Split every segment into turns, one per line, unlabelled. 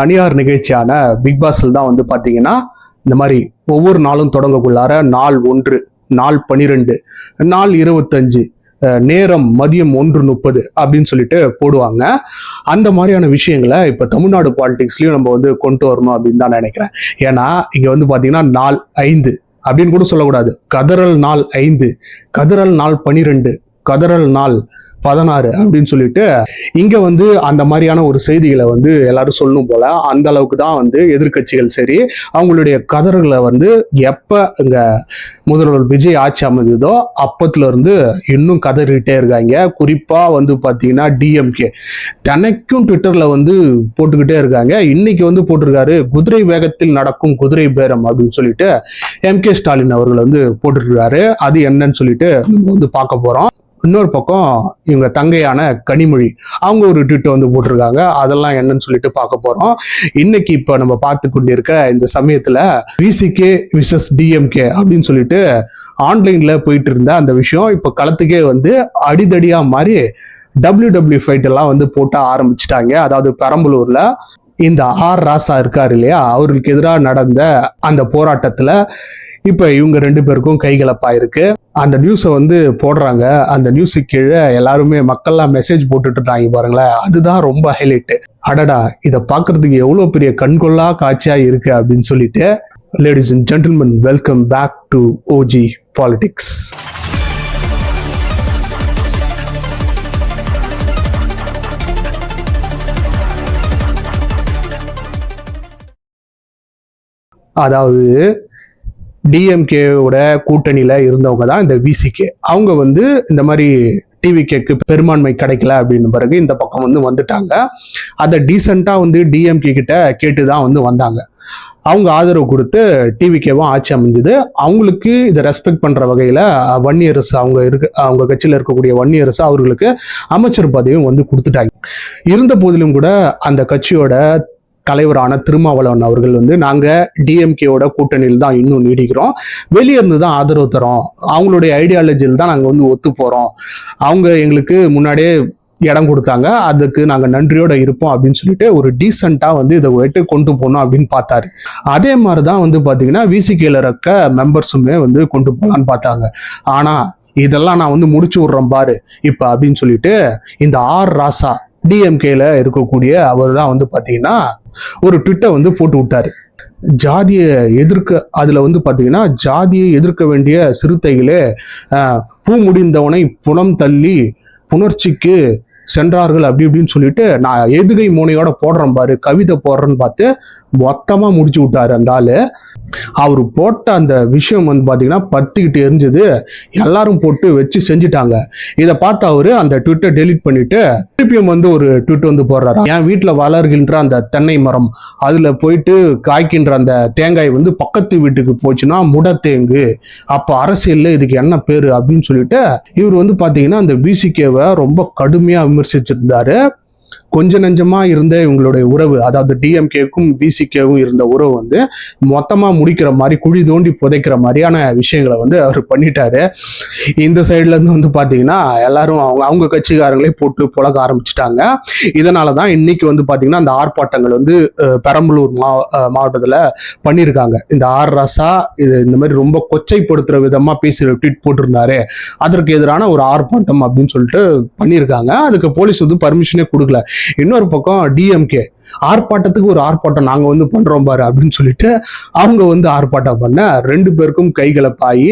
தனியார் நிகழ்ச்சியான பிக் பாஸ்ல தான் வந்து பாத்தீங்கன்னா இந்த மாதிரி ஒவ்வொரு நாளும் தொடங்கக்குள்ளார நாள் 1, நாள் 12, நாள் 25, நேரம் மதியம் 1:30 அப்படின்னு சொல்லிட்டு போடுவாங்க. அந்த மாதிரியான விஷயங்களை இப்ப தமிழ்நாடு பாலிடிக்ஸ்லயும் நம்ம வந்து கொண்டு வரணும் அப்படின்னு தான் நினைக்கிறேன். ஏன்னா இங்க வந்து பாத்தீங்கன்னா நாள் 5 அப்படின்னு கூட சொல்லக்கூடாது. கதறல் நாள் 5, கதறல் நாள் 12, கதறல் நாள் 16 அப்படின்னு சொல்லிட்டு இங்க வந்து அந்த மாதிரியான ஒரு செய்திகளை வந்து எல்லாரும் சொல்லணும் போல. அந்த அளவுக்கு தான் வந்து எதிர்கட்சிகள் சரி அவங்களுடைய கதறல்களை வந்து எப்ப இங்க முதல்வர் விஜய் ஆட்சி அமைந்ததோ அப்பத்துல இருந்து இன்னும் கதறிட்டே இருக்காங்க. குறிப்பா வந்து பாத்தீங்கன்னா டிஎம்கே தனக்கும் ட்விட்டர்ல வந்து போட்டுக்கிட்டே இருக்காங்க. இன்னைக்கு வந்து போட்டிருக்காரு, குதிரை வேகத்தில் நடக்கும் குதிரை பேரம் அப்படின்னு சொல்லிட்டு எம்.கே. ஸ்டாலின் அவர்கள் வந்து போட்டுருக்காரு. அது என்னன்னு சொல்லிட்டு நம்ம வந்து பார்க்க போறோம். இன்னொரு பக்கம் இவங்க தங்கையான கனிமொழி அவங்க ஒரு ட்வீட் வந்து போட்டிருக்காங்க. அதெல்லாம் என்னன்னு சொல்லிட்டு பார்க்க போறோம். இன்னைக்கு இப்ப நம்ம பார்த்து கொண்டிருக்க இந்த சமயத்துல விசிகே விசஸ் டிஎம்கே அப்படின்னு சொல்லிட்டு ஆன்லைன்ல போயிட்டு இருந்த அந்த விஷயம் இப்ப களத்துக்கே வந்து அடிதடியா மாதிரி WWE ஃபைட் எல்லாம் வந்து போட்ட ஆரம்பிச்சுட்டாங்க. அதாவது பெரம்பலூர்ல இந்த ஆர் ராசா இருக்காரு இல்லையா, அவருக்கு எதிராக நடந்த அந்த போராட்டத்துல இப்ப இவங்க 2 பேருக்கும் கைகலப்பா இருக்கு. அந்த நியூஸை வந்து போடுறாங்க. அந்த நியூஸுக்கு கீழே எல்லாருமே மக்கள்லாம் மெசேஜ் போட்டுட்டு இருந்தாங்க பாருங்களேன். அதுதான் ரொம்ப ஹைலைட். அடடா, இதை பார்க்கறதுக்கு எவ்வளவு பெரிய கண்கொள்ளா காட்சியா இருக்கு அப்படின்னு சொல்லிட்டு. Ladies and gentleman, welcome back to OG politics. அதாவது டிஎம்கேவோட கூட்டணியில இருந்தவங்க தான் இந்த விசிகே. அவங்க வந்து இந்த மாதிரி டிவிகேக்கு பெரும்பான்மை கிடைக்கல அப்படின்னு பிறகு இந்த பக்கம் வந்து வந்துட்டாங்க. அதை டீசெண்டா வந்து டிஎம்கே கிட்ட கேட்டுதான் வந்து வந்தாங்க. அவங்க ஆதரவு கொடுத்து டிவிகேவும் ஆட்சி அமைஞ்சது. அவங்களுக்கு இதை ரெஸ்பெக்ட் பண்ற வகையில வன்னியரசு அவங்க கட்சியில இருக்கக்கூடிய வன்னியரசு அவர்களுக்கு அமைச்சர் பதவியும் வந்து கொடுத்துட்டாங்க. இருந்த போதிலும் கூட அந்த கட்சியோட தலைவரான திருமாவளவன் அவர்கள் வந்து நாங்க டிஎம்கேவோட கூட்டணியில் தான் இன்னும் நீடிக்கிறோம், வெளியே இருந்து தான் ஆதரவு தரோம், அவங்களுடைய ஐடியாலஜியில் தான் நாங்க வந்து ஒத்து போறோம், அவங்க எங்களுக்கு முன்னாடியே இடம் கொடுத்தாங்க, அதுக்கு நாங்க நன்றியோட இருப்போம் அப்படின்னு சொல்லிட்டு ஒரு டீசெண்டா வந்து இதை விட்டு கொண்டு போனோம் அப்படின்னு பார்த்தாரு. அதே மாதிரிதான் வந்து பாத்தீங்கன்னா விசிகேல இருக்க மெம்பர்ஸுமே வந்து கொண்டு போலான்னு பார்த்தாங்க. ஆனா இதெல்லாம் நான் வந்து முடிச்சு விடுறேன் பாரு இப்ப அப்படின்னு சொல்லிட்டு இந்த ஆர் ராசா டிஎம்கேல இருக்கக்கூடிய அவர் தான் வந்து பாத்தீங்கன்னா ஒரு ட்விட்டை வந்து போட்டு விட்டாரு. ஜாதியை எதிர்க்க, அதுல வந்து பாத்தீங்கன்னா ஜாதியை எதிர்க்க வேண்டிய சிறுத்தைகளே பூ முடிந்தவனை புனம் தள்ளி புணர்ச்சிக்கு சென்றார்கள் அப்படி இப்படின்னு சொல்லிட்டு நான் எதுகை மோனையோட போடுறேன் பாரு, கவிதை போடுறேன்னு பார்த்து மொத்தமா முடிச்சு விட்டாரு அந்த ஆளு. அவரு போட்ட அந்த விஷயம் வந்து பாத்தீங்கன்னா பத்திக்கிட்டு எரிஞ்சது. எல்லாரும் போட்டு வச்சு செஞ்சுட்டாங்க. இதை பார்த்து அவரு அந்த ட்விட்டை டெலீட் பண்ணிட்டு திருப்பியும் வந்து ஒரு ட்விட் வந்து போடுறாரு. என் வீட்டுல வளர்கின்ற அந்த தென்னை மரம் அதுல போயிட்டு காய்க்கின்ற அந்த தேங்காய் வந்து பக்கத்து வீட்டுக்கு போச்சுன்னா முடத்தேங்கு, அப்ப அரசியல்ல இதுக்கு என்ன பேரு அப்படின்னு சொல்லிட்டு இவர் வந்து பாத்தீங்கன்னா அந்த பிசிகேவை ரொம்ப கடுமையா விமர்சிச்சிருந்தாரு. கொஞ்ச நெஞ்சமா இருந்த இவங்களுடைய உறவு, அதாவது டிஎம்கேக்கும் விசிகேவும் இருந்த உறவு வந்து மொத்தமா முடிக்கிற மாதிரி, குழி தோண்டி புதைக்கிற மாதிரியான விஷயங்களை வந்து அவர் பண்ணிட்டாரு. இந்த சைட்ல இருந்து வந்து பாத்தீங்கன்னா எல்லாரும் அவங்க கட்சிக்காரங்களே போட்டு புழக ஆரம்பிச்சுட்டாங்க. இதனாலதான் இன்னைக்கு வந்து பாத்தீங்கன்னா அந்த ஆர்ப்பாட்டங்கள் வந்து பெரம்பலூர் மாவட்டத்துல பண்ணியிருக்காங்க. இந்த ஆர் ராசா இது இந்த மாதிரி ரொம்ப கொச்சைப்படுத்துற விதமா பேசி ட்வீட் போட்டிருந்தாரு, அதற்கு எதிரான ஒரு ஆர்ப்பாட்டம் அப்படின்னு சொல்லிட்டு பண்ணியிருக்காங்க. அதுக்கு போலீஸ் வந்து பர்மிஷனே கொடுக்கல. இன்னொரு பக்கம் டிஎம்கே ஆர்ப்பாட்டத்துக்கு ஒரு ஆர்ப்பாட்டம் நாங்க வந்து பண்றோம் பாரு அப்படின்னு சொல்லிட்டு அவங்க வந்து ஆர்ப்பாட்டம் பண்ண 2 பேருக்கும் கைகலப்பாயி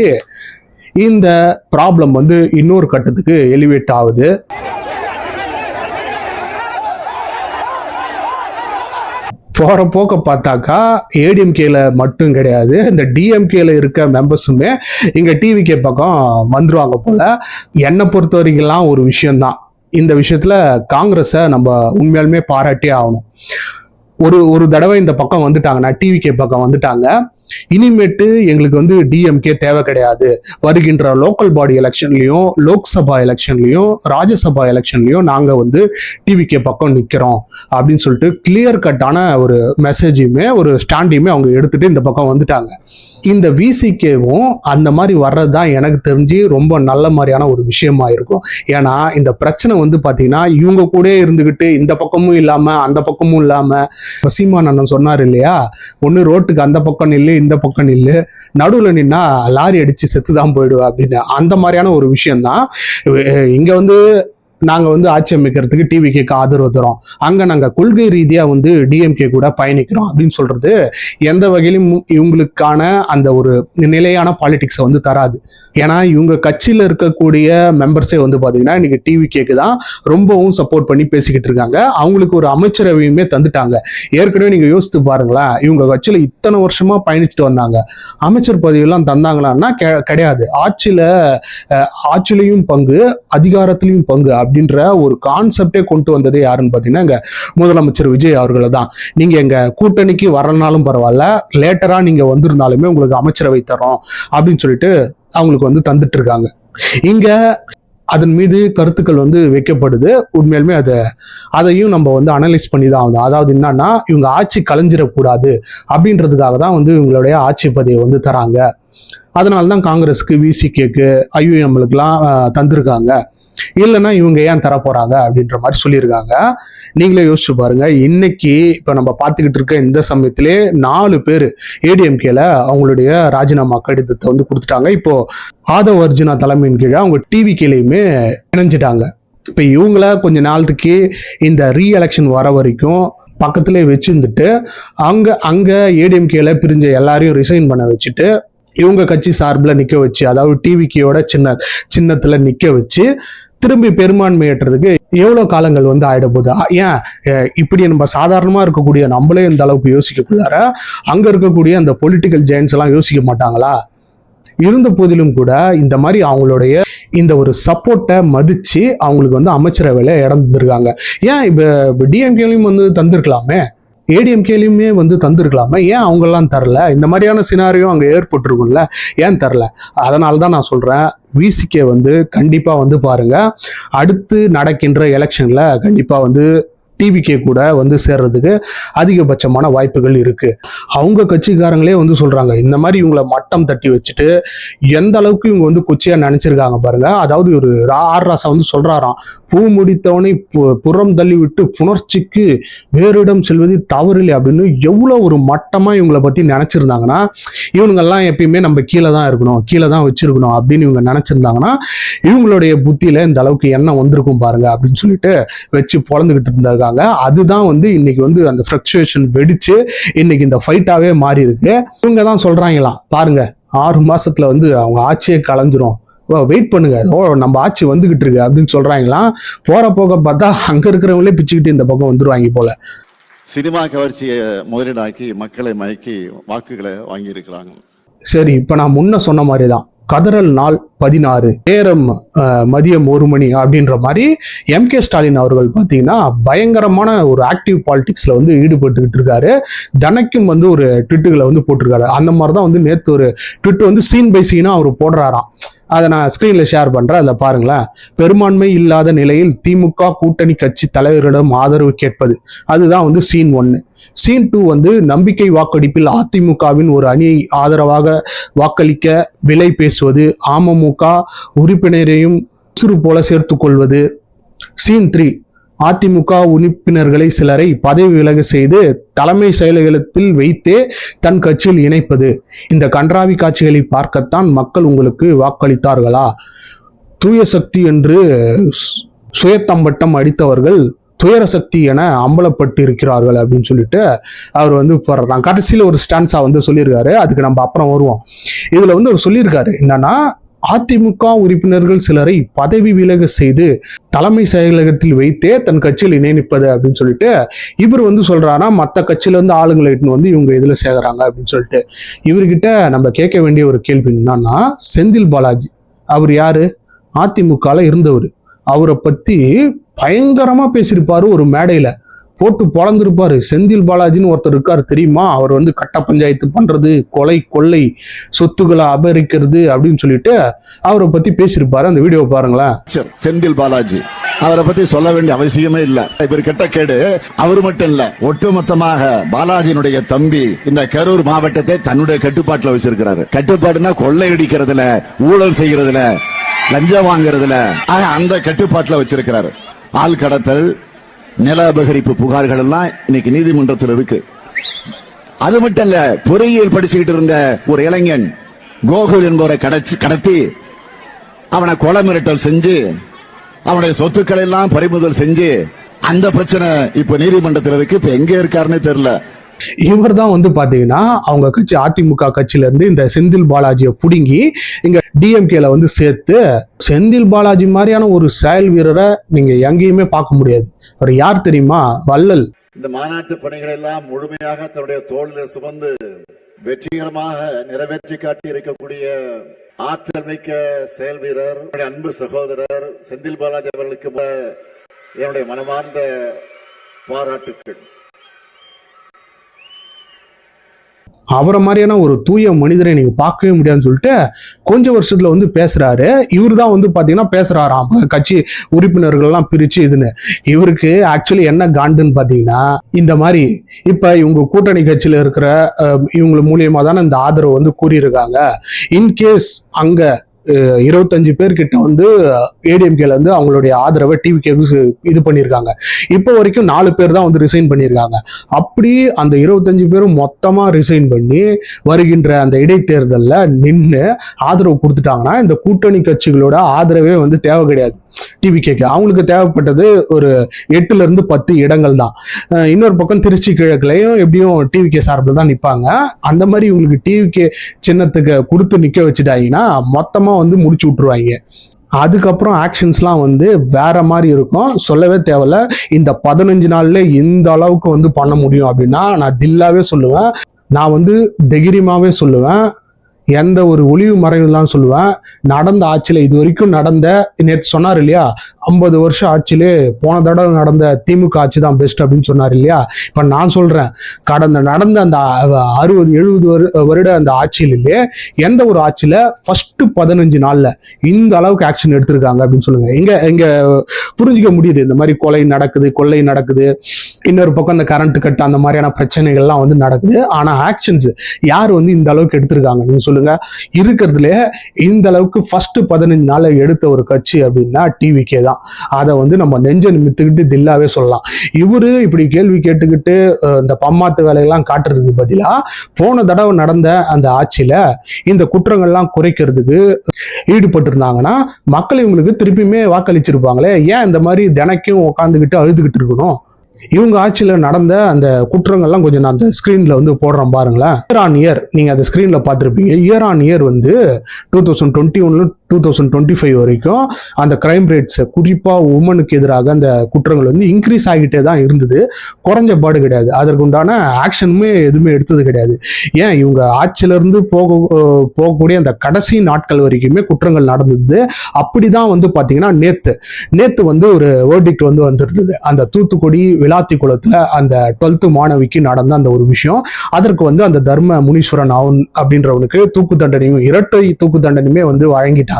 இந்த ப்ராப்ளம் வந்து இன்னொரு கட்டத்துக்கு எலிவேட் ஆகுது. போற போக்க பார்த்தாக்கா ஏடிஎம்கேல மட்டும் கிடையாது, இந்த டிஎம்கேல இருக்க மெம்பர்ஸுமே இங்க டிவிகே பக்கம் வந்துருவாங்க போல. என்னை பொறுத்த வரைக்கும் ஒரு விஷயம்தான், இந்த விஷயத்துல காங்கிரஸை நம்ம உண்மையாலுமே பாராட்டே ஆகணும். ஒரு தடவை இந்த பக்கம் வந்துட்டாங்கன்னா, டிவிகே பக்கம் வந்துட்டாங்க, இனிமேட்டு எங்களுக்கு வந்து டிஎம்கே தேவை கிடையாது, வருகின்ற லோக்கல் பாடி எலெக்ஷன்லயும் லோக்சபா எலெக்ஷன்லயும் ராஜ்யசபா எலெக்ஷன்லயும் நாங்க வந்து டிவிகே பக்கம் நிக்கிறோம் அப்படின்னு சொல்லிட்டு கிளியர் கட்டான ஒரு மெசேஜையுமே ஒரு ஸ்டாண்டையுமே அவங்க எடுத்துட்டு இந்த பக்கம் வந்துட்டாங்க. இந்த விசிகேவும் அந்த மாதிரி வர்றதுதான் எனக்கு தெரிஞ்சு ரொம்ப நல்ல மாதிரியான ஒரு விஷயமா இருக்கும். ஏன்னா இந்த பிரச்சனை வந்து பாத்தீங்கன்னா இவங்க கூட இருந்துகிட்டு இந்த பக்கமும் இல்லாம அந்த பக்கமும் இல்லாம இப்போ சீமான் அண்ணன் சொன்னார் இல்லையா, ஒன்று ரோட்டுக்கு அந்த பக்கம் நில்லு, இந்த பக்கம் நில்லு, நடுவில் நின்னா லாரி அடிச்சு செத்து தான் போயிடுவா அப்படின்னு. அந்த மாதிரியான ஒரு விஷயம்தான் இங்க வந்து நாங்கள் வந்து ஆட்சி அமைக்கிறதுக்கு டிவிகேக்கு ஆதரவு தரோம், அங்கே நாங்கள் கொள்கை ரீதியாக வந்து டிஎம்கே கூட பயணிக்கிறோம் அப்படின்னு சொல்றது எந்த வகையிலும் இவங்களுக்கான அந்த ஒரு நிலையான பாலிடிக்ஸை வந்து தராது. ஏன்னா இவங்க கட்சியில் இருக்கக்கூடிய மெம்பர்ஸே வந்து பார்த்தீங்கன்னா இன்னைக்கு டிவிகேக்கு தான் ரொம்பவும் சப்போர்ட் பண்ணி பேசிக்கிட்டு இருக்காங்க. அவங்களுக்கு ஒரு அமைச்சரவையுமே தந்துட்டாங்க. ஏற்கனவே நீங்கள் யோசித்து பாருங்களேன், இவங்க கட்சியில் இத்தனை வருஷமா பயணிச்சுட்டு வந்தாங்க, அமைச்சர் பதவியெல்லாம் தந்தாங்களான்னா கிடையாது. ஆட்சியிலையும் பங்கு, அதிகாரத்திலையும் பங்கு அப்படின்ற ஒரு கான்செப்டே கொண்டு வந்ததே யாருன்னு பார்த்தீங்கன்னா இங்க முதலமைச்சர் விஜய் அவர்களை தான். நீங்க எங்க கூட்டணிக்கு வரனாலும் பரவாயில்ல, லேட்டரா நீங்க வந்திருந்தாலுமே உங்களுக்கு அமைச்சரவை தரோம் அப்படின்னு சொல்லிட்டு அவங்களுக்கு வந்து தந்துட்டு இருக்காங்க. இங்க அதன் மீது கருத்துக்கள் வந்து வைக்கப்படுது. உண்மையிலுமே அதையும் நம்ம வந்து அனலைஸ் பண்ணி தான் ஆகுது. அதாவது என்னன்னா, இவங்க ஆட்சி கலைஞ்சிடக்கூடாது அப்படின்றதுக்காக தான் வந்து இவங்களுடைய ஆட்சி பதவியை வந்து தராங்க. அதனால தான் காங்கிரஸுக்கு, விசிகேக்கு, ஐயுஎம்லுக்குலாம் தந்திருக்காங்க. இல்லைன்னா இவங்க ஏன் தர போறாங்க அப்படின்ற மாதிரி சொல்லியிருக்காங்க. நீங்களே யோசிச்சு பாருங்க, இன்னைக்கு இப்போ நம்ம பார்த்துக்கிட்டு இருக்க இந்த சமயத்திலே 4 பேர் ஏடிஎம்கேல அவங்களுடைய ராஜினாமா கடிதத்தை வந்து கொடுத்துட்டாங்க. இப்போ ஆதவ் அர்ஜுனா தலைமையின் கீழே அவங்க டிவிகேலையுமே இணைஞ்சிட்டாங்க. இப்போ இவங்கள கொஞ்ச நாளத்துக்கு இந்த ரீஎலெக்ஷன் வர வரைக்கும் பக்கத்திலே வச்சிருந்துட்டு அங்க ஏடிஎம்கேல பிரிஞ்ச எல்லாரையும் ரிசைன் பண்ண வச்சுட்டு இவங்க கட்சி சார்பில் நிற்க வச்சு, அதாவது டிவிகேயோட சின்னத்துல நிற்க வச்சு திரும்பி பெரும்பான்மை ஏற்றதுக்கு எவ்வளோ காலங்கள் வந்து ஆயிட போகுது. ஏன் இப்படி நம்ம சாதாரணமாக இருக்கக்கூடிய நம்மளே இந்த அளவுக்கு யோசிக்கக்குள்ளார அங்கே இருக்கக்கூடிய அந்த பொலிட்டிக்கல் ஜெயின்ஸ் எல்லாம் யோசிக்க மாட்டாங்களா? இருந்த போதிலும் கூட இந்த மாதிரி அவங்களுடைய இந்த ஒரு சப்போர்ட்டை மதிச்சு அவங்களுக்கு வந்து அமைச்சரவையில் இடம் தந்திருக்காங்க. ஏன் இப்போ டிஎம்கேலையும் வந்து தந்திருக்கலாமே, ஏடிஎம்கேலையுமே வந்து தந்திருக்கலாமே, ஏன் அவங்கெல்லாம் தரல? இந்த மாதிரியான சினாரியோ அங்கே ஏற்பட்டுருக்கும்ல, ஏன் தரல? அதனால தான் நான் சொல்கிறேன், விசிகே வந்து கண்டிப்பாக வந்து பாருங்க, அடுத்து நடக்கின்ற எலெக்ஷனில் கண்டிப்பாக வந்து டிவிகே கூட வந்து சேர்றதுக்கு அதிகபட்சமான வாய்ப்புகள் இருக்கு. அவங்க கட்சிக்காரங்களே வந்து சொல்றாங்க, இந்த மாதிரி இவங்களை மட்டம் தட்டி வச்சுட்டு எந்த அளவுக்கு இவங்க வந்து கொச்சியா நினைச்சிருக்காங்க பாருங்க. அதாவது ஒரு ராசா வந்து சொல்றாராம், பூ முடித்தவனை புறம் தள்ளி விட்டு புணர்ச்சிக்கு வேறிடம் செல்வது தவறில்லை அப்படின்னு. எவ்வளவு ஒரு மட்டமா இவங்களை பத்தி நினைச்சிருந்தாங்கன்னா, இவங்கெல்லாம் எப்பயுமே நம்ம கீழே தான் இருக்கணும், கீழே தான் வச்சிருக்கணும் அப்படின்னு இவங்க நினைச்சிருந்தாங்கன்னா இவங்களுடைய புத்தியில இந்த அளவுக்கு எண்ணம் வந்திருக்கும் பாருங்க அப்படின்னு சொல்லிட்டு வச்சு பொழந்துகிட்டு இருந்தாங்க. அதுதான் வந்து இன்னைக்கு வந்து அந்த ஃப்ளக்சுவேஷன் வெடிச்சு இன்னைக்கு இந்த ஃபைட்டாவே மாறி இருக்கு. இவங்க தான் சொல்றாங்களாம், பாருங்க 6 மாசத்துல வந்து அவங்க ஆட்சியே கலைஞ்சிரும், வெயிட் பண்ணுங்க, நம்ம ஆட்சி வந்துகிட்டு இருக்கு அப்படின்னு சொல்றாங்களாம். போற போக பார்த்தா அங்க இருக்கிறவங்களே பிச்சுக்கிட்டு இந்த பக்கம் வந்துருவாங்க போல.
சினிமா கவர்ச்சியை முதலீடாக்கி மக்களை மயக்கி வாக்குகளை வாங்கி இருக்கிறாங்க.
சரி, இப்ப நான் முன்ன சொன்ன மாதிரிதான் கதறல் நாள் 16 நேரம் மதியம் 1 மணி அப்படின்ற மாதிரி எம்கே ஸ்டாலின் அவர்கள் பார்த்தீங்கன்னா பயங்கரமான ஒரு ஆக்டிவ் பாலிடிக்ஸ்ல வந்து ஈடுபட்டுக்கிட்டு இருக்காரு. தினைக்கும் வந்து ஒரு ட்விட்டுகளை வந்து போட்டிருக்காரு. அந்த மாதிரி தான் வந்து நேற்று ஒரு ட்விட் வந்து சீன் பை சீனா அவர் போடுறாராம். அதை நான் ஸ்கிரீன்ல ஷேர் பண்றேன், அதில் பாருங்களேன். பெரும்பான்மை இல்லாத நிலையில் திமுக கூட்டணி கட்சி தலைவரிடம் ஆதரவு கேட்பது, அதுதான் வந்து சீன் 1. சீன் 2 வந்து நம்பிக்கை வாக்கெடுப்பில் அதிமுகவின் ஒரு அணியை ஆதரவாக வாக்களிக்க விலை பேசுவது, அமமுக உறுப்பினரையும் சிறு போல சேர்த்துக் கொள்வது. சீன் 3 அதிமுக உறுப்பினர்களை சிலரை பதவி விலக செய்து தலைமை செயலகத்தில் வைத்தே தன் கட்சியில் இணைப்பது. இந்த கன்றாவி காட்சிகளை பார்க்கத்தான் மக்கள் உங்களுக்கு வாக்களித்தார்களா? தூய சக்தி என்று சுயத்தம்பட்டம் அடித்தவர்கள் துயர சக்தி என அம்பலப்பட்டு இருக்கிறார்கள் அப்படின்னு சொல்லிட்டு அவர் வந்து போடுறாங்க. கடைசியில் ஒரு ஸ்டான்ஸா வந்து சொல்லியிருக்காரு, அதுக்கு நம்ம அப்புறம் வருவோம். இதுல வந்து அவர் சொல்லியிருக்காரு என்னன்னா, அதிமுக உறுப்பினர்கள் சிலரை பதவி விலக செய்து தலைமை செயலகத்தில் வைத்தே தன் கட்சியில் இணைப்பது அப்படின்னு சொல்லிட்டு இவர் வந்து சொல்றாரா, மற்ற கட்சியில இருந்து ஆளுங்களை வந்து இவங்க இதுல சேர்கிறாங்க அப்படின்னு சொல்லிட்டு. இவர்கிட்ட நம்ம கேட்க வேண்டிய ஒரு கேள்வி என்னன்னா, செந்தில் பாலாஜி அவர் யாரு? அதிமுகல இருந்தவர். அவரை பத்தி பயங்கரமா பேசியிருப்பாரு, ஒரு மேடையில போட்டு பொழந்திருப்பாரு. செந்தில் பாலாஜின்னு ஒருத்தர் இருக்காரு தெரியுமா, அவர் வந்து கட்ட பஞ்சாயத்து பண்றது, கொலை கொள்ளை சொத்துக்களை அபகரிக்கிறது அப்படின்னு சொல்லிட்டு அவரை பத்தி பேசியிருப்பாரு. அந்த வீடியோ பாருங்களேன்.
செந்தில் பாலாஜி அவரை பத்தி சொல்ல வேண்டிய அவசியமே இல்ல. இவர் கெட்ட கேடு அவர் மட்டும் இல்ல, ஒட்டுமொத்தமாக பாலாஜியினுடைய தம்பி இந்த கரூர் மாவட்டத்தை தன்னுடைய கட்டுப்பாட்டுல வச்சிருக்கிறாரு. கட்டுப்பாடுனா கொள்ளையடிக்கிறதுல, ஊழல் செய்யறதுல, லஞ்சம் வாங்குறதுல அந்த கட்டுப்பாட்டுல வச்சிருக்கிறாரு. ஆள் கடத்தல், நில அபகரிப்பு புகார்கள் எல்லாம் இன்னைக்கு நீதிமன்றத்தில் இருக்கு. அது மட்டும் இல்ல, பொறியியல் படிச்சுக்கிட்டு இருந்த ஒரு இளைஞன் கோகுல் என்பவரை கடத்தி அவனை கொலை மிரட்டல் செஞ்சு அவனுடைய சொத்துக்களை எல்லாம் பறிமுதல் செஞ்சு அந்த பிரச்சனை இப்ப நீதிமன்றத்தில் இருக்கு. இப்ப எங்க இருக்காருன்னு தெரியல.
இவர் தான் வந்து பாத்தீங்கன்னா அவங்க கட்சி அதிமுக கட்சியில இருந்து இந்த செந்தில் பாலாஜியை புடுங்கி இங்க டிஎம்கேல வந்து சேர்த்து, செந்தில் பாலாஜி மாதிரியான ஒரு செயல் வீரரை நீங்க எங்கேயுமே பார்க்க முடியாது. அவர் யார் தெரியுமா? வள்ளல்.
இந்த மாநாட்டு பணிகள் எல்லாம் முழுமையாக தன்னுடைய தோளில் சுமந்து வெற்றிகரமாக நிறைவேற்றி காட்டி இருக்கக்கூடிய ஆற்றல் மிக்க செயல் வீரர், அன்பு சகோதரர் செந்தில் பாலாஜி அவர்களுக்கு என்னுடைய மனமார்ந்த பாராட்டுக்கள்.
அவரை மாதிரியான ஒரு தூய மனிதரை நீங்க பார்க்கவே முடியாதுன்னு சொல்லிட்டு கொஞ்ச வருஷத்துல வந்து பேசுறாரு. இவர் தான் வந்து பாத்தீங்கன்னா பேசுறாராம் கட்சி உறுப்பினர்கள் எல்லாம் பிரிச்சு இதுன்னு. இவருக்கு ஆக்சுவலி என்ன காண்டுன்னு பாத்தீங்கன்னா, இந்த மாதிரி இப்ப இவங்க கூட்டணி கட்சியில இருக்கிற இவங்க மூலியமா தானே இந்த ஆதரவு வந்து கூறியிருக்காங்க. இன்கேஸ் அங்க 25 பேர்கிட்ட வந்து ஏடிஎம்கேல வந்து அவங்களுடைய ஆதரவை டிவிகேக்கு இது பண்ணியிருக்காங்க. இப்போ வரைக்கும் 4 பேர் தான் வந்து ரிசைன் பண்ணியிருக்காங்க. அப்படி அந்த 25 பேரும் மொத்தமா ரிசைன் பண்ணி வருகின்ற அந்த இடைத்தேர்தலில் நின்று ஆதரவு கொடுத்துட்டாங்கன்னா இந்த கூட்டணி கட்சிகளோட ஆதரவே வந்து தேவை கிடையாது டிவிகேக்கு. அவங்களுக்கு தேவைப்பட்டது ஒரு 8ல இருந்து 10 இடங்கள் தான். இன்னொரு பக்கம் திருச்சி கிழக்குலையும் எப்படியும் டிவிகே சார்பில் தான் நிற்பாங்க. அந்த மாதிரி இவங்களுக்கு டிவிகே சின்னத்துக்கு கொடுத்து நிற்க வச்சுட்டாங்கன்னா மொத்தமா வந்து முடிச்சு விட்டுருவாங்க. அதுக்கப்புறம் ஆக்ஷன்ஸ்லாம் வந்து வேற மாதிரி இருக்கும், சொல்லவே தேவையில்ல. இந்த 15 நாள்ல இந்த அளவுக்கு வந்து பண்ண முடியும் அப்படின்னா நான் தில்லாவே சொல்லுவேன், நான் வந்து தைரியமாவே சொல்லுவேன், எந்த ஒரு ஒளிவு மறைவுலாம் சொல்லுவேன். நடந்த ஆட்சியில இது வரைக்கும் நடந்த, நேற்று சொன்னார் இல்லையா 50 வருஷம் ஆட்சியிலே போன தடவை நடந்த திமுக ஆட்சி தான் பெஸ்ட் அப்படின்னு சொன்னார் இல்லையா. இப்ப நான் சொல்றேன், நடந்த அந்த 60-70 வருட அந்த ஆட்சியிலே எந்த ஒரு ஆட்சியில ஃபர்ஸ்ட் 15 நாள்ல இந்த அளவுக்கு ஆக்ஷன் எடுத்திருக்காங்க அப்படின்னு சொல்லுங்க. இங்க புரிஞ்சுக்க முடியுது, இந்த மாதிரி கொலை நடக்குது, கொள்ளை நடக்குது, இன்னொரு பக்கம் இந்த கரண்ட் கட் அந்த மாதிரியான பிரச்சனைகள்லாம் வந்து நடக்குது. ஆனா ஆக்ஷன்ஸ் யார் வந்து இந்த அளவுக்கு எடுத்திருக்காங்க நீங்க சொல்லுங்க. இருக்கிறதுல இந்த அளவுக்கு ஃபர்ஸ்ட் 15 நாள்ல எடுத்த ஒரு கட்சி அப்படின்னா டிவிகே தான். அதை வந்து நம்ம நெஞ்ச நிமித்துக்கிட்டு தில்லாவே சொல்லலாம். இவரு இப்படி கேள்வி கேட்டுக்கிட்டு இந்த பம்மாத்து வேலையெல்லாம் காட்டுறதுக்கு பதிலா போன தடவை நடந்த அந்த ஆட்சியில இந்த குற்றங்கள்லாம் குறைக்கிறதுக்கு ஈடுபட்டு இருந்தாங்கன்னா மக்கள் இவங்களுக்கு திருப்பியுமே வாக்களிச்சிருப்பாங்களே. ஏன் இந்த மாதிரி தினைக்கும் உட்காந்துக்கிட்டு அழுதுகிட்டு இருக்கணும்? இவங்க ஆட்சியில நடந்த அந்த குற்றங்கள்லாம் கொஞ்சம் நான் அந்த ஸ்கிரீன்ல வந்து போடுறோம் பாருங்களேன். இயர் ஆன் இயர் நீங்க அந்த ஸ்கிரீன்ல பார்த்துருப்பீங்க. இயர் ஆன் இயர் வந்து 2021 2025 வரைக்கும் அந்த கிரைம் ரேட்ஸ், குறிப்பா உமனுக்கு எதிராக அந்த குற்றங்கள் வந்து இன்க்ரீஸ் ஆகிட்டே தான் இருந்தது, குறைஞ்ச பாடு கிடையாது. அதற்குண்டான ஆக்ஷனுமே எதுவுமே எடுத்தது கிடையாது. ஏன் இவங்க ஆட்சியில இருந்து போகக்கூடிய அந்த கடைசி நாட்கள் வரைக்குமே குற்றங்கள் நடந்தது. அப்படிதான் வந்து பாத்தீங்கன்னா நேத்து வந்து ஒரு வேர்டிக்ட் வந்து வந்துருந்தது. அந்த தூத்துக்குடி விளாத்திக்குளத்துல அந்த 12th மாணவிக்கு நடந்த அந்த ஒரு விஷயம். அதற்கு வந்து அந்த தர்ம முனீஸ்வரன் அப்படின்றவனுக்கு தூக்கு தண்டனையும், இரட்டை தூக்கு தண்டனையுமே வந்து வழங்கிட்டாங்க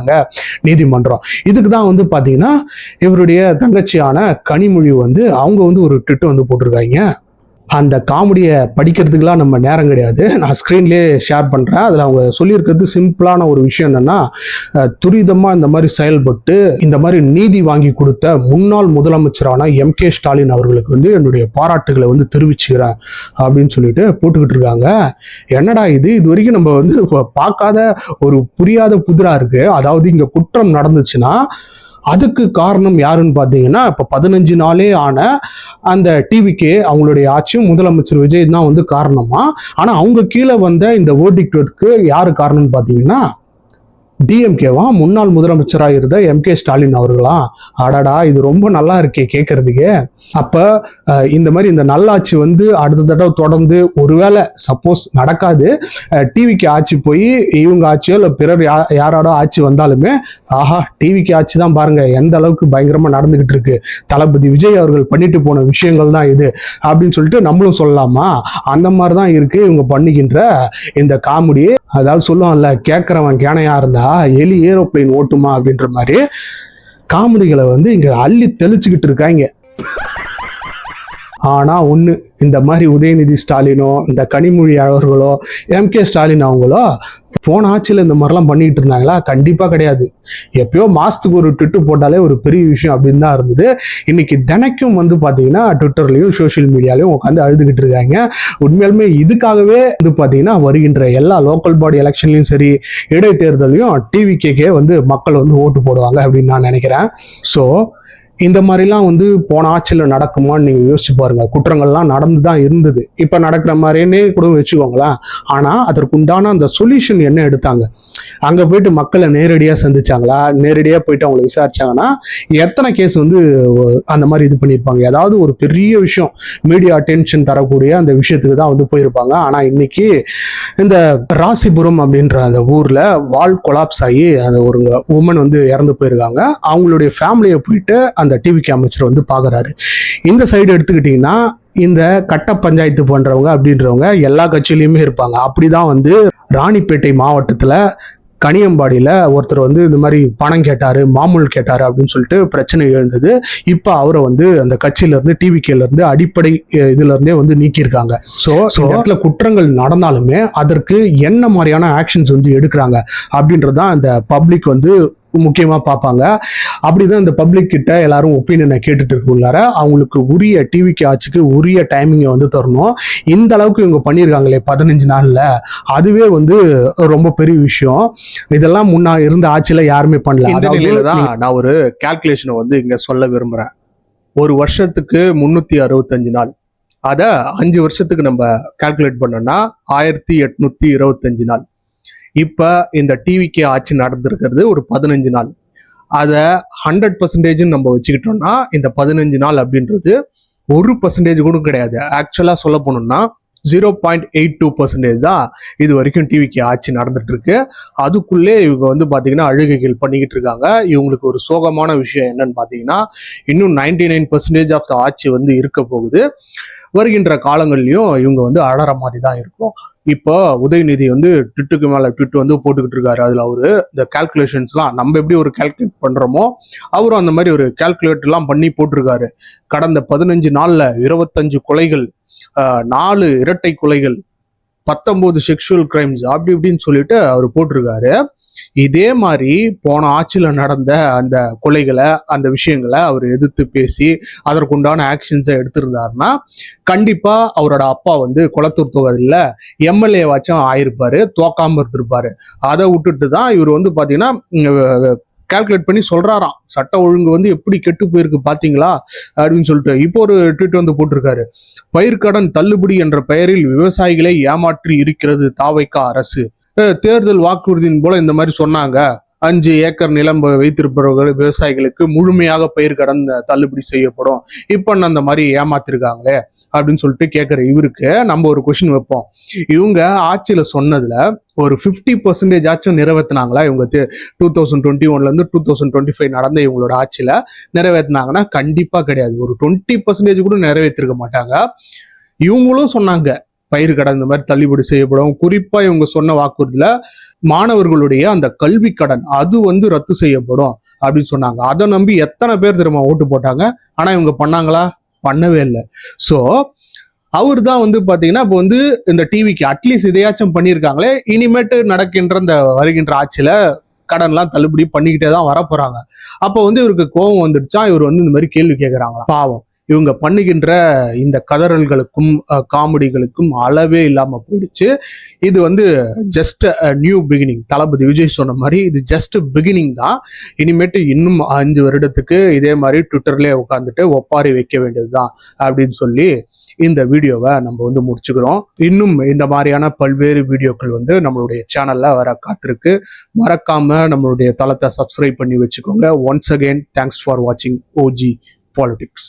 நீதிமன்றம். இதுக்கு தான் வந்து பாத்தீங்கன்னா இவருடைய தங்கச்சியான கனிமொழி வந்து அவங்க வந்து ஒரு ட்விட் வந்து போட்டிருக்காங்க. அந்த காமெடியை படிக்கிறதுக்கெல்லாம் நம்ம நேரம் கிடையாது, நான் ஸ்க்ரீன்லேயே ஷேர் பண்ணுறேன். அதில் அவங்க சொல்லியிருக்கிறது சிம்பிளான ஒரு விஷயம் என்னென்னா, துரிதமாக இந்த மாதிரி செயல்பட்டு இந்த மாதிரி நீதி வாங்கி கொடுத்த முன்னாள் முதலமைச்சரான எம்கே ஸ்டாலின் அவர்களுக்கு வந்து என்னுடைய பாராட்டுகளை வந்து தெரிவிச்சுக்கிறேன் அப்படின்னு சொல்லிட்டு போட்டுக்கிட்டு இருக்காங்க. என்னடா இது வரைக்கும் நம்ம வந்து பார்க்காத ஒரு புரியாத புதிரா இருக்கு. அதாவது இங்கே குற்றம் நடந்துச்சுன்னா அதுக்கு காரணம் யாருன்னு பார்த்தீங்கன்னா, இப்போ 15 நாளே ஆன அந்த டிவிகே அவங்களுடைய ஆட்சியும் முதலமைச்சர் விஜய் தான் வந்து காரணமா. ஆனால் அவங்க கீழே வந்த இந்த வேர்டிக்ட்க்கு யாரு காரணம்னு பார்த்தீங்கன்னா டிஎம்கேவா, முன்னாள் முதலமைச்சராக இருந்த எம்கே ஸ்டாலின் அவர்களாம். அடடா, இது ரொம்ப நல்லா இருக்கே கேட்கறதுக்கு. அப்ப இந்த மாதிரி இந்த நல்லாட்சி வந்து அடுத்த தடவை தொடர்ந்து ஒருவேளை சப்போஸ் நடக்காது, டிவிக்கு ஆட்சி போய் இவங்க ஆட்சியோ இல்லை பிறர் யாரோட ஆட்சி வந்தாலுமே, ஆஹா டிவிக்கு ஆட்சி தான் பாருங்க எந்த அளவுக்கு பயங்கரமா நடந்துகிட்டு இருக்கு, தளபதி விஜய் அவர்கள் பண்ணிட்டு போன விஷயங்கள் தான் இது அப்படின்னு சொல்லிட்டு நம்மளும் சொல்லலாமா? அந்த மாதிரி தான் இருக்கு இவங்க பண்ணிக்கின்ற இந்த காமெடி. அதாவது சொல்லுவாங்கல்ல, கேட்கறவன் கேனையா இருந்தா எலி ஏரோப்ளைன் ஓட்டுமா அப்படின்ற மாதிரி காமெடிகளை வந்து இங்க அள்ளி தெளிச்சுக்கிட்டு இருக்காங்க. ஆனா ஒண்ணு, இந்த மாதிரி உதயநிதி ஸ்டாலினோ இந்த கனிமொழி அவர்களோ MK ஸ்டாலின் அவங்களோ போன ஆட்சியில் இந்த மாதிரிலாம் பண்ணிட்டு இருந்தாங்களா? கண்டிப்பா கிடையாது. எப்பயோ மாசத்துக்கு ஒரு ட்விட்டு போட்டாலே ஒரு பெரிய விஷயம் அப்படின்னு தான் இருந்தது. இன்னைக்கு தினைக்கும் வந்து பாத்தீங்கன்னா ட்விட்டர்லயும் சோசியல் மீடியாலையும் உட்காந்து அழுதுகிட்டு இருக்காங்க. உண்மையாலுமே இதுக்காகவே வந்து பாத்தீங்கன்னா வருகின்ற எல்லா லோக்கல் பாடி எலெக்ஷன்லயும் சரி, இடைத்தேர்தலையும் டிவிகேக்கே வந்து மக்கள் வந்து ஓட்டு போடுவாங்க அப்படின்னு நான் நினைக்கிறேன். ஸோ இந்த மாதிரிலாம் வந்து போன ஆட்சியில் நடக்குமான்னு நீங்கள் யோசிச்சு பாருங்க. குற்றங்கள்லாம் நடந்து தான் இருந்தது, இப்போ நடக்கிற மாதிரியே கூட வச்சுக்கோங்களேன். ஆனால் அதற்குண்டான அந்த சொல்யூஷன் என்ன எடுத்தாங்க? அங்கே போயிட்டு மக்களை நேரடியாக சந்திச்சாங்களா? நேரடியாக போயிட்டு அவங்களை விசாரிச்சாங்கன்னா எத்தனை கேஸ் வந்து அந்த மாதிரி இது பண்ணியிருப்பாங்க? ஏதாவது ஒரு பெரிய விஷயம் மீடியா அட்டென்ஷன் தரக்கூடிய அந்த விஷயத்துக்கு தான் வந்து போயிருப்பாங்க. ஆனால் இன்னைக்கு இந்த ராசிபுரம் அப்படின்ற அந்த ஊரில் வால் கொலாப்ஸ் ஆகி அந்த ஒரு உமன் வந்து இறந்து போயிருக்காங்க. அவங்களுடைய ஃபேமிலியை போயிட்டு அந்த டிவிக்கு அமைச்சர் வந்து பார்க்குறாரு. இந்த சைடு எடுத்துக்கிட்டிங்கன்னா இந்த கட்ட பஞ்சாயத்து பண்றவங்க அப்படின்றவங்க எல்லா கட்சியிலையுமே இருப்பாங்க. அப்படிதான் வந்து ராணிப்பேட்டை மாவட்டத்தில் கனியம்பாடியில் ஒருத்தர் வந்து இந்த மாதிரி பணம் கேட்டாரு, மாமூல் கேட்டாரு அப்படின்னு சொல்லிட்டு பிரச்சனை எழுந்தது. இப்போ அவரை வந்து அந்த கட்சியிலேருந்து டிவிகேலேருந்து அடிப்படை இதுலேருந்தே வந்து நீக்கியிருக்காங்க. ஸோ இந்த இடத்துல குற்றங்கள் நடந்தாலுமே அதற்கு என்ன மாதிரியான ஆக்ஷன்ஸ் வந்து எடுக்கிறாங்க அப்படின்றதான் இந்த பப்ளிக் வந்து முக்கியமாக பார்ப்பாங்க. அப்படிதான் இந்த பப்ளிக் கிட்ட எல்லாரும் ஒப்பீனியனை கேட்டுட்டு இருக்குள்ளார அவங்களுக்கு உரிய டிவிக்கு ஆட்சிக்கு உரிய டைமிங்கை வந்து தரணும். இந்த அளவுக்கு இவங்க பண்ணியிருக்காங்களே 15 நாள்ல, அதுவே வந்து ரொம்ப பெரிய விஷயம். இதெல்லாம் முன்னா இருந்த ஆட்சியில யாருமே பண்ணல.
இந்த நிலையில தான் நான் ஒரு கால்குலேஷனை வந்து இங்க சொல்ல விரும்புறேன். ஒரு வருஷத்துக்கு 365 நாள், அதை 5 வருஷத்துக்கு நம்ம கால்குலேட் பண்ணோம்னா 1825 நாள். இப்ப இந்த டிவிக்கு ஆட்சி நடந்திருக்கிறது ஒரு 15 நாள். அதை 100% நம்ம வச்சுக்கிட்டோம்னா இந்த 15 நாள் அப்படின்றது 1% கூட கிடையாது. ஆக்சுவலா சொல்ல போனோம்னா 0.82% தான் இது வரைக்கும் டிவிக்கு ஆட்சி நடந்துட்டு இருக்கு. அதுக்குள்ளே இவங்க வந்து பாத்தீங்கன்னா அழுகைகள் பண்ணிக்கிட்டு இருக்காங்க. இவங்களுக்கு ஒரு சோகமான விஷயம் என்னன்னு பாத்தீங்கன்னா, இன்னும் 99% ஆஃப் த ஆட்சி வந்து இருக்க போகுது. வருகின்ற காலங்கள்லயும் இவங்க வந்து அழற மாதிரி தான் இருக்கும். இப்போ உதயநிதி வந்து ட்விட்டுக்கு மேல ட்விட் வந்து போட்டுக்கிட்டு இருக்காரு. அதுல அவரு இந்த கால்குலேஷன்ஸ்லாம் நம்ம எப்படி ஒரு கால்குலேட் பண்றோமோ அவரும் அந்த மாதிரி ஒரு கால்குலேட் எல்லாம் பண்ணி போட்டிருக்காரு. கடந்த 15 நாள்ல 25 கொலைகள், 4 இரட்டை கொலைகள், 19 செக்ஷுவல் கிரைம்ஸ் அப்படி இப்படின்னு சொல்லிட்டு அவர் போட்டிருக்காரு. இதே மாதிரி போன ஆட்சியில் நடந்த அந்த கொலைகளை, அந்த விஷயங்களை அவர் எதிர்த்து பேசி அதற்குண்டான ஆக்ஷன்ஸை எடுத்திருந்தாருன்னா கண்டிப்பா அவரோட அப்பா வந்து கொளத்தூர் தொகுதியில் MLA வாச்சும் ஆயிருப்பாரு, தோக்காம இருந்திருப்பாரு. அதை விட்டுட்டு தான் இவர் வந்து பாத்தீங்கன்னா கால்குலேட் பண்ணி சொல்றாராம், சட்ட ஒழுங்கு வந்து எப்படி கெட்டு போயிருக்கு பாத்தீங்களா அப்படின்னு சொல்லிட்டு. இப்போ ஒரு ட்வீட் வந்து போட்டிருக்காரு, பயிர்க்கடன் தள்ளுபடி என்ற பெயரில் விவசாயிகளை ஏமாற்றி இருக்கிறது தாவைக்கா அரசு. தேர்தல் வாக்குறுதியின் போல இந்த மாதிரி சொன்னாங்க, 5 ஏக்கர் நிலம் வைத்திருப்பவர்கள் விவசாயிகளுக்கு முழுமையாக பயிர்க்கடன் தள்ளுபடி செய்யப்படும். இப்போ அந்த மாதிரி ஏமாத்திருக்காங்களே அப்படின்னு சொல்லிட்டு கேட்குற இவருக்கு நம்ம ஒரு கொஸ்டின் வைப்போம். இவங்க ஆட்சியில சொன்னதுல ஒரு 50% ஆச்சும் நிறைவேற்றினாங்களா? இவங்க 2021 2025 நடந்த இவங்களோட ஆட்சியில நிறைவேற்றினாங்கன்னா கண்டிப்பா கிடையாது. ஒரு 20% கூட நிறைவேற்றிருக்க மாட்டாங்க. இவங்களும் சொன்னாங்க பயிர்க்கடன் இந்த மாதிரி தள்ளுபடி செய்யப்படும். குறிப்பா இவங்க சொன்ன வாக்குறுதியில மாணவர்களுடைய அந்த கல்வி கடன் அது வந்து ரத்து செய்யப்படும் அப்படின்னு சொன்னாங்க. அதை நம்பி எத்தனை பேர் திரும்ப ஓட்டு போட்டாங்க? ஆனா இவங்க பண்ணாங்களா? பண்ணவே இல்லை. ஸோ அவர் தான் வந்து பாத்தீங்கன்னா இப்போ வந்து இந்த டிவிக்கு அட்லீஸ்ட் இதையாச்சும் பண்ணியிருக்காங்களே, இனிமேட்டு நடக்கின்ற இந்த வருகின்ற ஆட்சியில கடன்லாம் தள்ளுபடி பண்ணிக்கிட்டே தான் வரப்போறாங்க. அப்போ வந்து இவருக்கு கோபம் வந்துடுச்சா, இவர் வந்து இந்த மாதிரி கேள்வி கேட்குறாங்களா? பாவம், இவங்க பண்ணுகின்ற இந்த கதறல்களுக்கும் காமெடிகளுக்கும் அளவே இல்லாம போயிடுச்சு. இது வந்து ஜஸ்ட் நியூ பிகினிங். தளபதி விஜய் சொன்ன மாதிரி இது ஜஸ்ட் பிகினிங் தான். இனிமேட்டு இன்னும் 5 வருடத்துக்கு இதே மாதிரி ட்விட்டர்லேயே உட்காந்துட்டு ஒப்பாரி வைக்க வேண்டியதுதான் அப்படின்னு சொல்லி இந்த வீடியோவை நம்ம வந்து முடிச்சுக்கிறோம். இன்னும் இந்த மாதிரியான பல்வேறு வீடியோக்கள் வந்து நம்மளுடைய சேனல்ல வர காத்திருக்கு. மறக்காம நம்மளுடைய தளத்தை சப்ஸ்கிரைப் பண்ணி வச்சுக்கோங்க. ஒன்ஸ் அகெயின் தேங்க்ஸ் ஃபார் வாட்சிங் OG Politics.